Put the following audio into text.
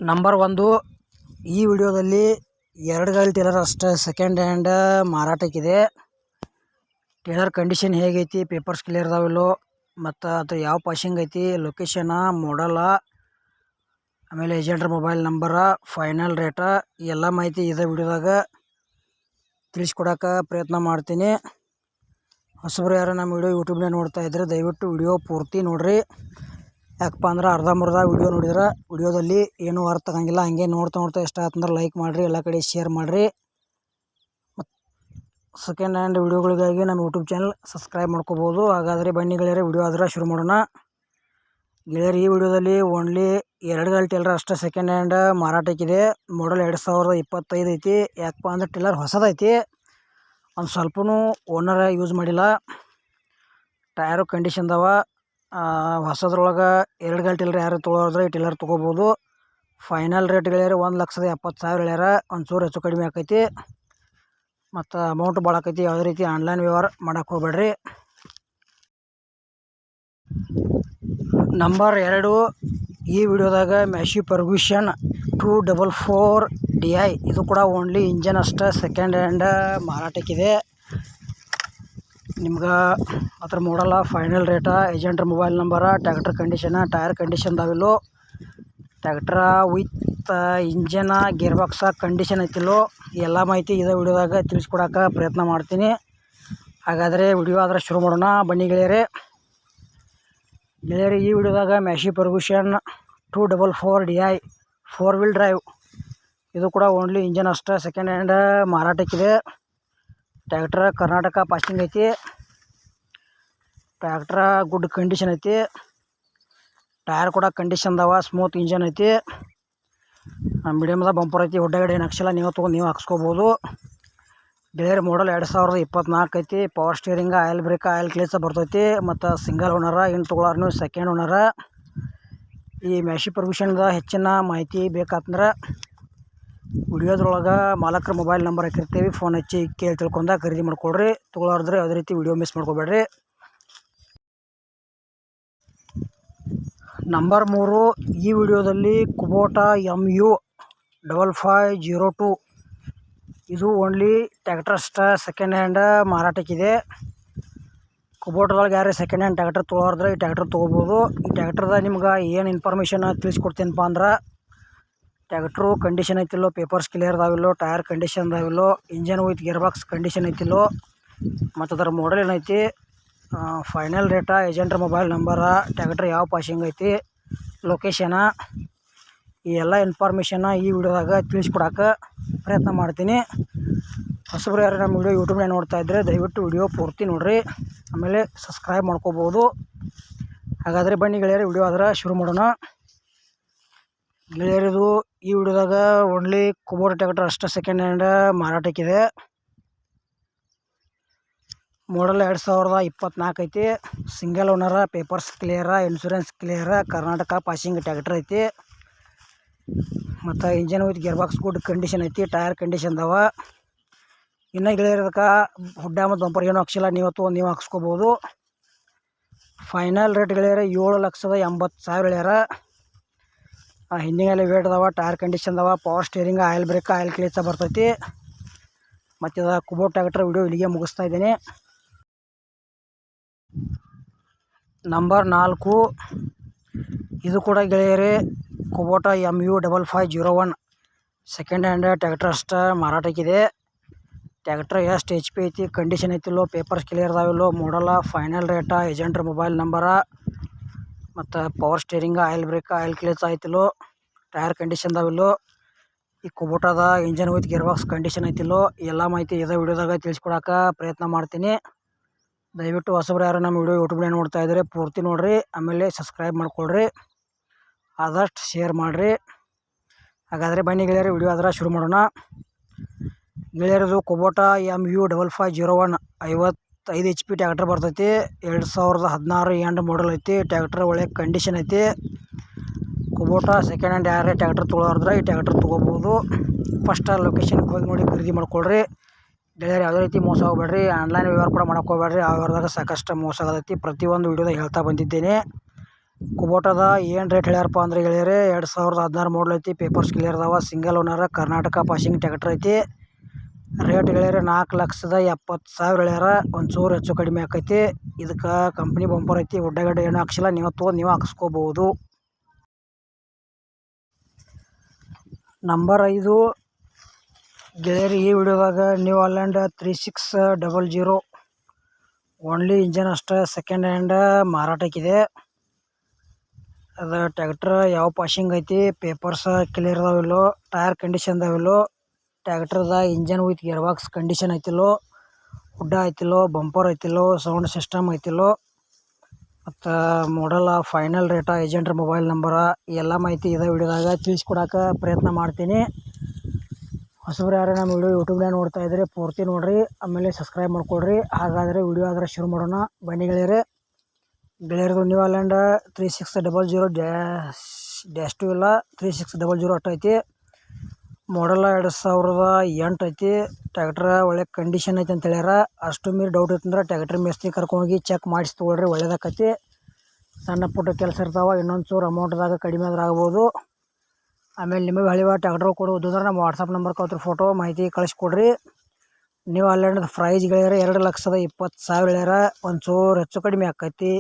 Number 1, ಈ ವಿಡಿಯೋದಲ್ಲಿ 2 ಗಾಲಿ ಟೇಲರ್ ಅಷ್ಟೇ ಸೆಕೆಂಡ್ ಹ್ಯಾಂಡ್ ಮಾರಾಟಕ್ಕಿದೆ. ಟೇಲರ್ ಕಂಡೀಷನ್ ಹೇಗೈತಿ, ಪೇಪರ್ಸ್ ಕ್ಲಿಯರ್ ಇದಾವಿಲ್ಲೋ, ಮತ್ತು ಅದು ಯಾವ ಪಾಸಿಂಗ್ ಐತಿ, ಲೊಕೇಶನ, ಮಾಡಲ, ಆಮೇಲೆ ಏಜೆಂಟ್ರ ಮೊಬೈಲ್ ನಂಬರ, ಫೈನಲ್ ರೇಟ ಎಲ್ಲ ಮಾಹಿತಿ ಇದೇ ವಿಡಿಯೋದಾಗ ತಿಳಿಸ್ಕೊಡೋಕೆ ಪ್ರಯತ್ನ ಮಾಡ್ತೀನಿ. ಹೊಸಬ್ರು ಯಾರು ನಮ್ಮ ವಿಡಿಯೋ ಯೂಟ್ಯೂಬ್ನಾಗ ನೋಡ್ತಾ ಇದ್ರೆ ದಯವಿಟ್ಟು ವಿಡಿಯೋ ಪೂರ್ತಿ ನೋಡಿರಿ. ಯಾಕಪ್ಪ ಅಂದ್ರೆ ಅರ್ಧಂಬರ್ಧ ವಿಡಿಯೋ ನೋಡಿದ್ರೆ ವಿಡಿಯೋದಲ್ಲಿ ಏನೂ ಅರ್ಥ ಆಗಂಗಿಲ್ಲ. ಹಂಗೆ ನೋಡ್ತಾ ಇಷ್ಟ ಆತಂದ್ರೆ ಲೈಕ್ ಮಾಡಿರಿ, ಎಲ್ಲ ಕಡೆ ಶೇರ್ ಮಾಡಿರಿ. ಮತ್ತು ಸೆಕೆಂಡ್ ಹ್ಯಾಂಡ್ ವಿಡಿಯೋಗಳಿಗಾಗಿ ನಮ್ಮ ಯೂಟ್ಯೂಬ್ ಚಾನಲ್ ಸಬ್ಸ್ಕ್ರೈಬ್ ಮಾಡ್ಕೋಬೋದು. ಹಾಗಾದರೆ ಬನ್ನಿ ಗೆಳೆಯರೆ, ವಿಡಿಯೋ ಆದ್ರೆ ಶುರು ಮಾಡೋಣ. ಗೆಳೆಯರು, ಈ ವಿಡಿಯೋದಲ್ಲಿ ಓನ್ಲಿ 2 ಗಾಲಿ ಟೇಲರ್ ಅಷ್ಟೇ ಸೆಕೆಂಡ್ ಹ್ಯಾಂಡ್ ಮಾರಾಟಕ್ಕಿದೆ. ಮಾಡಲ್ 2025 ಐತಿ. ಯಾಕಪ್ಪ ಅಂದ್ರೆ ಟೇಲರ್ ಹೊಸದೈತಿ, ಒಂದು ಸ್ವಲ್ಪನೂ ಓನರ್ ಯೂಸ್ ಮಾಡಿಲ್ಲ. ಟಯರು ಕಂಡೀಷನ್ದವ. ಹೊಸದ್ರೊಳಗೆ 2 ಗಾಲಿ ಟೇಲರ್ ಯಾರು ತೊಗೊಳೋದ್ರೆ ಈ ಟೇಲರ್ ತೊಗೋಬೋದು. ಫೈನಲ್ ರೇಟ್ ಗೆಳೆಯರು 1,70,000 ಹೇಳ್ಯಾರ. ಒಂಚೂರು ಹೆಚ್ಚು ಕಡಿಮೆ ಆಕೈತಿ. ಮತ್ತು ಅಮೌಂಟ್ ಭಾಳ ಆಕೈತಿ. ಯಾವುದೇ ರೀತಿ ಆನ್ಲೈನ್ ವ್ಯವಹಾರ ಮಾಡೋಕೆ ಹೋಗ್ಬೇಡ್ರಿ. ನಂಬರ್ 2, ಈ ವಿಡಿಯೋದಾಗ ಮ್ಯಾಶಿ ಫರ್ಗ್ಯೂಸನ್ 244 DI. ಇದು ಕೂಡ ಓನ್ಲಿ ಇಂಜನ್ ಅಷ್ಟೇ ಸೆಕೆಂಡ್ ಹ್ಯಾಂಡ್ ಮಾರಾಟಕ್ಕಿದೆ. ನಿಮ್ಗೆ ಅದ್ರ ಮಾಡಲ್ಲ, ಫೈನಲ್ ರೇಟ, ಏಜೆಂಟ್ರ mobile number, tractor condition, tyre ಕಂಡೀಷನ್ದಾವಿಲ್ಲೋ, tractor with engine, gear box condition ಐತಿಲ್ಲೋ, ಎಲ್ಲ ಮಾಹಿತಿ ಇದೇ ವಿಡಿಯೋದಾಗ ತಿಳಿಸ್ಕೊಡೋಕೆ ಪ್ರಯತ್ನ ಮಾಡ್ತೀನಿ. ಹಾಗಾದರೆ ವಿಡಿಯೋ ಆದರೆ ಶುರು ಮಾಡೋಣ. ಬನ್ನಿ ಗೆಳೆಯರೆ, ಈ ವಿಡಿಯೋದಾಗ Massey Ferguson 244 DI 4 wheel drive. ಇದು ಕೂಡ ಓನ್ಲಿ ಇಂಜನ್ ಅಷ್ಟೇ ಸೆಕೆಂಡ್ ಹ್ಯಾಂಡ್ ಮಾರಾಟಕ್ಕಿದೆ. ಟ್ಯಾಕ್ಟ್ರ ಕರ್ನಾಟಕ ಪಾಸಿಂಗ್ ಐತಿ. ಟ್ಯಾಕ್ಟ್ರ ಗುಡ್ ಕಂಡೀಷನ್ ಐತಿ. ಟೈರ್ ಕೂಡ ಕಂಡೀಷನ್ದವ. ಸ್ಮೂತ್ ಇಂಜನ್ ಐತಿ. ಮೀಡಿಯಮ್ದ ಬಂಪರ್ ಐತಿ. ಹೊಡ್ಡಗಡೆ ಏನು ಹಾಕ್ಸಿಲ್ಲ, ನೀವು ತೊಗೊಂಡು ನೀವು ಹಾಕ್ಸ್ಕೋಬೋದು. ಬೇರೆ ಮಾಡಲ್ 2024 ಐತಿ. Power steering, oil brake, oil clutch ಬರ್ತೈತಿ. ಮತ್ತು ಸಿಂಗಲ್ ಓನರ. ಇನ್ನು ತೊಗೊಳಾರ್ನು ಸೆಕೆಂಡ್ ಓನರ. ಈ ಮ್ಯಾಶಿ ಫರ್ಗ್ಯೂಸನ್ದ ಹೆಚ್ಚಿನ ಮಾಹಿತಿ ಬೇಕಾತಂದ್ರೆ ವಿಡಿಯೋದ್ರೊಳಗೆ ಮಾಲಕರ ಮೊಬೈಲ್ ನಂಬರ್ ಹಾಕಿರ್ತೀವಿ. ಫೋನ್ ಹಚ್ಚಿ ಕೇಳಿ ತಿಳ್ಕೊಂಡ ಖರೀದಿ ಮಾಡ್ಕೊಳ್ರಿ. ತೊಗೊಳಾರ್ದ್ರೆ ಯಾವುದೇ ರೀತಿ ವಿಡಿಯೋ ಮಿಸ್ ಮಾಡ್ಕೋಬೇಡ್ರಿ. ನಂಬರ್ 3, ಈ ವಿಡಿಯೋದಲ್ಲಿ ಕುಬೋಟಾ MU 5502. ಇದು ಓನ್ಲಿ ಟ್ಯಾಕ್ಟರ್ ಅಷ್ಟೇ ಸೆಕೆಂಡ್ ಹ್ಯಾಂಡ್ ಮಾರಾಟಕ್ಕಿದೆ. ಕುಬೋಟದೊಳಗೆ ಯಾರೇ ಸೆಕೆಂಡ್ ಹ್ಯಾಂಡ್ ಟ್ಯಾಕ್ಟರ್ ತೊಗೊಳಾರ್ದ್ರೆ ಈ ಟ್ಯಾಕ್ಟರ್ ತೊಗೋಬೋದು. ಈ ಟ್ಯಾಕ್ಟರ್ದಾಗ ನಿಮ್ಗೆ ಏನು ಇನ್ಫಾರ್ಮೇಷನ್ ತಿಳಿಸ್ಕೊಡ್ತೀನಪ್ಪ ಅಂದ್ರೆ, ಟ್ಯಾಕ್ಟ್ರು ಕಂಡೀಷನ್ ಐತಿಲ್ಲೋ, ಪೇಪರ್ಸ್ ಕ್ಲಿಯರ್ ಇದಾವಿಲ್ಲೋ, ಟೈರ್ ಕಂಡೀಷನ್ ಇದಾವಿಲ್ಲೋ, engine with gear box condition ಐತಿಲ್ಲೋ, ಮತ್ತು ಅದರ ಮಾಡಲ್ ಏನೈತಿ, ಫೈನಲ್ ರೇಟ, ಏಜೆಂಟ್ರ ಮೊಬೈಲ್ ನಂಬರ, ಟ್ಯಾಕ್ಟ್ರ್ ಯಾವ ಪಾಸಿಂಗ್ ಐತಿ, ಲೊಕೇಶನ, ಈ ಎಲ್ಲ ಇನ್ಫಾರ್ಮೇಷನ್ನ ಈ ವಿಡಿಯೋದಾಗ ತಿಳಿಸ್ಕೊಡೋಕೆ ಪ್ರಯತ್ನ ಮಾಡ್ತೀನಿ. ಹೊಸಬ್ರು ಯಾರು ನಮ್ಮ ವಿಡಿಯೋ ಯೂಟ್ಯೂಬ್ನಾಗ ನೋಡ್ತಾ ಇದ್ದರೆ ದಯವಿಟ್ಟು ವಿಡಿಯೋ ಪೂರ್ತಿ ನೋಡಿರಿ, ಆಮೇಲೆ ಸಬ್ಸ್ಕ್ರೈಬ್ ಮಾಡ್ಕೋಬೋದು. ಹಾಗಾದರೆ ಬನ್ನಿ ಗೆಳೆಯರು, ವಿಡಿಯೋ ಆದ್ರೆ ಶುರು ಮಾಡೋಣ. ಗೆಳೆಯರಿದು ಈ ವಿಡಿಯೋದಾಗ ಓನ್ಲಿ ಕುಬೋಟಾ ಟ್ಯಾಕ್ಟರ್ ಅಷ್ಟೇ ಸೆಕೆಂಡ್ ಹ್ಯಾಂಡ್ ಮಾರಾಟಕ್ಕಿದೆ. ಮಾಡಲ್ 2024 ಐತಿ. Single owner, papers clear, insurance clear, Karnataka passing tractor ಐತಿ. ಮತ್ತು engine with gear box good condition ಐತಿ. ಟೈರ್ ಕಂಡೀಷನ್ದವ. ಇನ್ನು ಗೆಳೆಯರದಕ್ಕೆ ಹುಡ್ಡ ಮತ್ತು ಬಂಪರ್ ಏನೂ ಹಾಕ್ಸಿಲ್ಲ, ನೀವು ತೊಗೊಂಡು ನೀವು ಹಾಕ್ಸ್ಕೋಬೋದು. ಫೈನಲ್ ರೇಟ್ ಗೆಳೆಯರ 7,80,000 ಹೇಳ್ಯಾರ. ಹಿಂದಿನಲ್ಲಿ ವೇಟ್ ಅದಾವ, ಟೈರ್ ಕಂಡೀಷನ್ದವ, power steering, oil brake, oil clutch ಬರ್ತೈತಿ. ಮತ್ತು ಇದು ಕುಬೋಟಾ ಟ್ಯಾಕ್ಟರ್ ವಿಡಿಯೋ ಇಲ್ಲಿಗೆ ಮುಗಿಸ್ತಾ ಇದ್ದೀನಿ. ನಂಬರ್ 4, ಇದು ಕೂಡ ಗೆಳೆಯರೇ Kubota MU 5501 second hand tractor ಅಷ್ಟೇ ಮಾರಾಟಕ್ಕಿದೆ. ಟ್ಯಾಕ್ಟರ್ ಎಷ್ಟು HP ಐತಿ, ಕಂಡೀಷನ್ ಐತಿಲ್ಲೋ, ಪೇಪರ್ಸ್ ಕ್ಲಿಯರ್ ಇದಾವಿಲ್ಲೋ, ಮಾಡಲ್ಲ, ಫೈನಲ್ ರೇಟ, ಏಜೆಂಟ್ರ ಮೊಬೈಲ್ ನಂಬರ, ಮತ್ತು power steering, oil brake, oil clutch ಆಯ್ತಿಲ್ಲೋ, ಟೈರ್ ಕಂಡೀಷನ್ದಾವಿಲ್ಲೋ, ಈ ಕುಬೋಟಾದ engine with gear box condition ಐತಿಲ್ಲೋ, ಎಲ್ಲ ಮಾಹಿತಿ ಇದೇ ವಿಡಿಯೋದಾಗ ತಿಳಿಸ್ಕೊಡೋಕೆ ಪ್ರಯತ್ನ ಮಾಡ್ತೀನಿ. ದಯವಿಟ್ಟು ಹೊಸಬ್ರು ಯಾರು ನಮ್ಮ ವಿಡಿಯೋ ಯೂಟ್ಯೂಬ್ನಾಗ ನೋಡ್ತಾ ಇದ್ದರೆ ಪೂರ್ತಿ ನೋಡಿರಿ, ಆಮೇಲೆ ಸಬ್ಸ್ಕ್ರೈಬ್ ಮಾಡ್ಕೊಳ್ರಿ, ಆದಷ್ಟು ಶೇರ್ ಮಾಡಿರಿ. ಹಾಗಾದರೆ ಬನ್ನಿ ಗೆಳೆಯರು, ವಿಡಿಯೋ ಆದ್ರೆ ಶುರು ಮಾಡೋಣ. ಗೆಳೆಯರದು ಕುಬೋಟಾ MU 5501 55 HP ಟ್ಯಾಕ್ಟರ್ ಬರ್ತೈತಿ. 2016 ಎಂಡ್ ಮಾಡಲ್ ಐತಿ. ಟ್ಯಾಕ್ಟರ್ ಒಳ್ಳೆ ಕಂಡೀಷನ್ ಐತಿ. ಕುಬೋಟಾ ಸೆಕೆಂಡ್ ಹ್ಯಾಂಡ್ ಯಾರೇ ಟ್ಯಾಕ್ಟರ್ ತೊಗೊಳಾರ್ದ್ರೆ ಈ ಟ್ಯಾಕ್ಟರ್ ತೊಗೋಬೋದು. ಫಸ್ಟ್ ಲೊಕೇಶನ್ಗೆ ಹೋಗಿ ನೋಡಿ ಖರೀದಿ ಮಾಡ್ಕೊಳ್ರಿ. ಗೆಳೆಯರು ಯಾವುದೇ ರೀತಿ ಮೋಸ ಹೋಗ್ಬೇಡ್ರಿ. ಆನ್ಲೈನ್ ವ್ಯವಹಾರ ಕೂಡ ಮಾಡೋಕೆ ಹೋಗ್ಬೇಡ್ರಿ. ಆ ವ್ಯವಹಾರದಾಗ ಸಾಕಷ್ಟು ಮೋಸ ಆಗತೈತಿ. ಪ್ರತಿಯೊಂದು ವಿಡಿಯೋದಾಗ ಹೇಳ್ತಾ ಬಂದಿದ್ದೇನೆ. ಕುಬೋಟದ ಏನು ರೇಟ್ ಹೇಳ್ಯಾರಪ್ಪ ಅಂದ್ರೆ ಗೆಳೆಯರೆ 2016 ಮಾಡಲ್ ಐತಿ. ಪೇಪರ್ಸ್ ಕ್ಲಿಯರ್ ಅದಾವ. Single owner Karnataka passing tractor ಐತಿ. ರೇಟ್ ಗೆಳೆಯರೆ 4,70,000 ಹೇಳ್ಯಾರ. ಒಂಚೂರು ಹೆಚ್ಚು ಕಡಿಮೆ ಆಕೈತಿ. ಇದಕ್ಕೆ ಕಂಪ್ನಿ ಬಂಪರ್ ಐತಿ. ಉಡ್ಡಗಡ್ಡೆ ಏನು ಹಾಕ್ಸಿಲ್ಲ. ನೀವು ತೊಗೊಂಡು ನೀವು ಹಾಕ್ಸ್ಕೋಬೋದು. ನಂಬರ್ 5 ಗೆಳೆಯರಿ, ಈ ವಿಡಿಯೋದಾಗ ನ್ಯೂ ಹಾಲೆಂಡ್ 3600 ಓನ್ಲಿ ಇಂಜನ್ ಅಷ್ಟೇ ಸೆಕೆಂಡ್ ಹ್ಯಾಂಡ್ ಮಾರಾಟಕ್ಕಿದೆ. ಅದು ಟ್ಯಾಕ್ಟ್ರ್ ಯಾವ ಪಾಸಿಂಗ್ ಐತಿ, ಪೇಪರ್ಸ್ ಕ್ಲಿಯರ್ ಅದಾವಿಲ್ಲೋ, ಟೈರ್ ಕಂಡೀಷನ್ ಅದಾವಿಲ್ಲೋ, ಟ್ಯಾಕ್ಟ್ರದ engine with gear box condition ಐತಿಲ್ಲೋ, ಹುಡ್ಡ ಐತಿಲ್ಲೋ, ಬಂಪರ್ ಐತಿಲ್ಲೋ, ಸೌಂಡ್ ಸಿಸ್ಟಮ್ ಐತಿಲ್ಲೋ, ಮತ್ತು ಮಾಡಲ್ ಫೈನಲ್ ರೇಟ, ಏಜೆಂಟ್ರ ಮೊಬೈಲ್ ನಂಬರ, ಎಲ್ಲ ಮಾಹಿತಿ ಇದೇ ವಿಡಿಯೋದಾಗ ತಿಳಿಸ್ಕೊಡೋಕೆ ಪ್ರಯತ್ನ ಮಾಡ್ತೀನಿ. ಹೊಸಬ್ರು ಯಾರೇ ನಮ್ಮ ವಿಡಿಯೋ ಯೂಟ್ಯೂಬ್ನಾಗ ನೋಡ್ತಾ ಇದ್ದರೆ ಪೂರ್ತಿ ನೋಡಿರಿ, ಆಮೇಲೆ ಸಬ್ಸ್ಕ್ರೈಬ್ ಮಾಡ್ಕೊಳ್ರಿ. ಹಾಗಾದರೆ ವಿಡಿಯೋ ಆದರೆ ಶುರು ಮಾಡೋಣ ಬನ್ನಿ ಗೆಳೆಯರೆ. ಗೆಳೆಯರದು ನ್ಯೂ ಹಾಲೆಂಡ್ 3600-2 ಇಲ್ಲ 3600 ಅಷ್ಟು ಐತಿ. ಮಾಡಲ್ಲ 2008 ಐತಿ. ಟ್ಯಾಕ್ಟ್ರ ಒಳ್ಳೆ ಕಂಡೀಷನ್ ಐತಿ ಅಂತ ಹೇಳ್ಯಾರ. ಅಷ್ಟು ಮೀರಿ ಡೌಟ್ ಇತ್ತಂದ್ರೆ ಟ್ಯಾಕ್ಟ್ರ್ ಮೇಸ್ತ್ರಿ ಕರ್ಕೊಂಡೋಗಿ ಚೆಕ್ ಮಾಡಿಸಿ ತೊಗೊಳ್ರಿ, ಒಳ್ಳೇದಾಕೈತಿ. ಸಣ್ಣ ಪುಟ್ಟ ಕೆಲಸ ಇರ್ತಾವೆ, ಇನ್ನೊಂದು ಚೂರು ಅಮೌಂಟ್ದಾಗ ಕಡಿಮೆ ಆದ್ರೆ ಆಗ್ಬೋದು. ಆಮೇಲೆ ನಿಮಗೆ ಹಳಿವ ಟ್ಯಾಕ್ಟ್ರ್ ಕೊಡೋದು ಅಂದ್ರೆ ನಮ್ಮ ವಾಟ್ಸಪ್ ನಂಬರ್ಗೆ ಅವ್ರ ಫೋಟೋ ಮಾಹಿತಿ ಕಳಿಸ್ಕೊಡ್ರಿ. ನ್ಯೂ ಹಾಲೆಂಡ್ ಪ್ರೈಸ್ ಗೆಳೆಯರೆ 2,20,000 ಹೇಳ್ಯಾರ. ಒಂಚೂರು ಹೆಚ್ಚು ಕಡಿಮೆ ಆಕೈತಿ.